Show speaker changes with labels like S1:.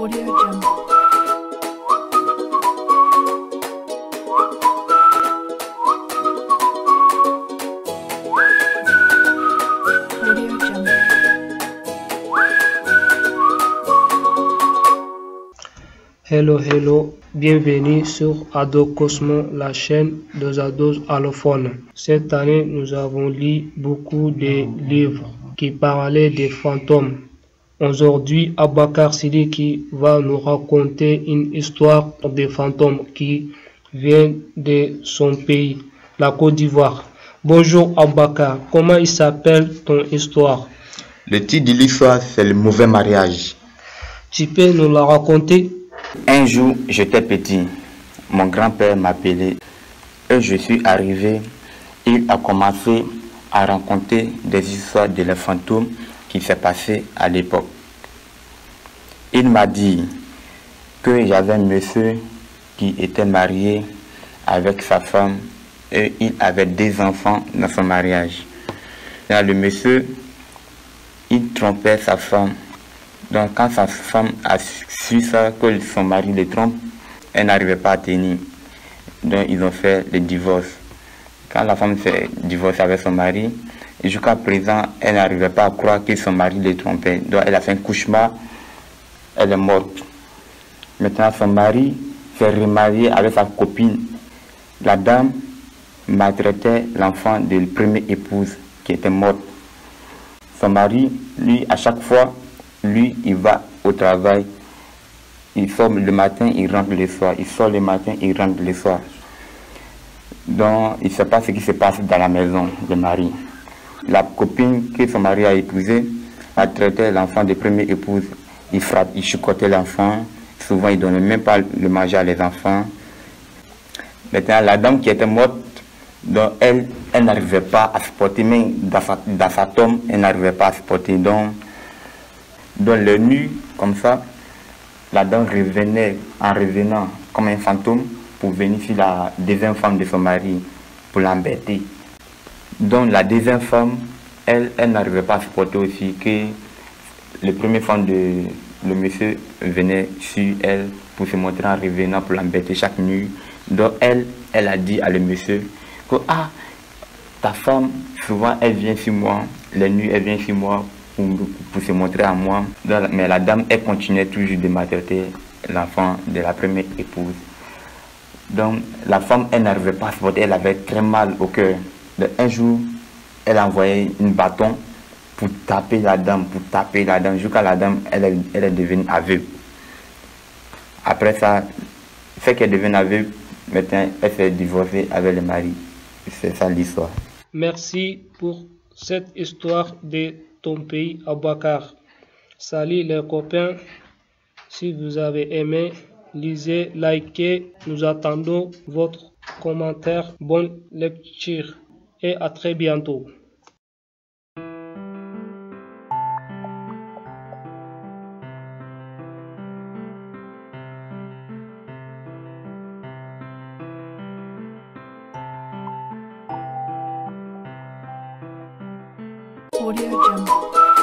S1: Audio Jungle. Audio Jungle.
S2: Hello, bienvenue sur Ado Cosmo, la chaîne des ados allophones. Cette année, nous avons lu beaucoup de livres qui parlaient des fantômes. Aujourd'hui, Abakar Sidiki va nous raconter une histoire des fantômes qui vient de son pays, la Côte d'Ivoire. Bonjour Abakar, comment il s'appelle ton histoire?
S3: Le titre de l'histoire, c'est le mauvais mariage.
S2: Tu peux nous la raconter?
S3: Un jour, j'étais petit. Mon grand-père m'appelait et je suis arrivé. Il a commencé à raconter des histoires de les fantômes qui s'est passé à l'époque. Il m'a dit que j'avais un monsieur qui était marié avec sa femme et il avait des enfants dans son mariage. Là, le monsieur, il trompait sa femme. Donc quand sa femme a su ça, que son mari le trompe, elle n'arrivait pas à tenir. Donc ils ont fait le divorce. Quand la femme s'est divorcée avec son mari, jusqu'à présent, elle n'arrivait pas à croire que son mari le trompait. Donc elle a fait un cauchemar, elle est morte. Maintenant son mari s'est remarié avec sa copine. La dame maltraitait l'enfant de la première épouse qui était morte. Son mari, lui, à chaque fois, lui, il va au travail, il sort le matin, il rentre le soir, il sort le matin, il rentre le soir. Donc, il ne sait pas ce qui se passe dans la maison de mari. La copine que son mari a épousée a traité l'enfant de première épouse. Il frappe, il chicotait l'enfant. Souvent, il ne donnait même pas le manger à les enfants. Maintenant, la dame qui était morte, donc elle n'arrivait pas à se porter, même dans sa tombe, elle n'arrivait pas à se porter. Donc le nuit, comme ça, la dame revenait en revenant comme un fantôme pour venir sur la deuxième femme de son mari, pour l'embêter. Donc la deuxième femme, elle n'arrivait pas à se porter aussi, que le premier femme de le monsieur venait sur elle pour se montrer en revenant pour l'embêter chaque nuit. Donc elle a dit à le monsieur que ta femme, souvent elle vient sur moi, la nuit elle vient sur moi pour se montrer à moi. Donc, mais la dame, elle continuait toujours de maltraiter l'enfant de la première épouse. Donc la femme, elle n'arrivait pas à se porter, elle avait très mal au cœur. Donc, un jour, elle a envoyé un bâton pour taper la dame, jusqu'à la dame, elle est devenue aveugle. Après ça, fait qu'elle devenue aveugle, maintenant elle s'est divorcée avec le mari. C'est ça l'histoire.
S2: Merci pour cette histoire de ton pays, Abakar. Salut les copains. Si vous avez aimé, lisez, likez. Nous attendons votre commentaire. Bonne lecture et à très bientôt.
S1: Audio Jungle.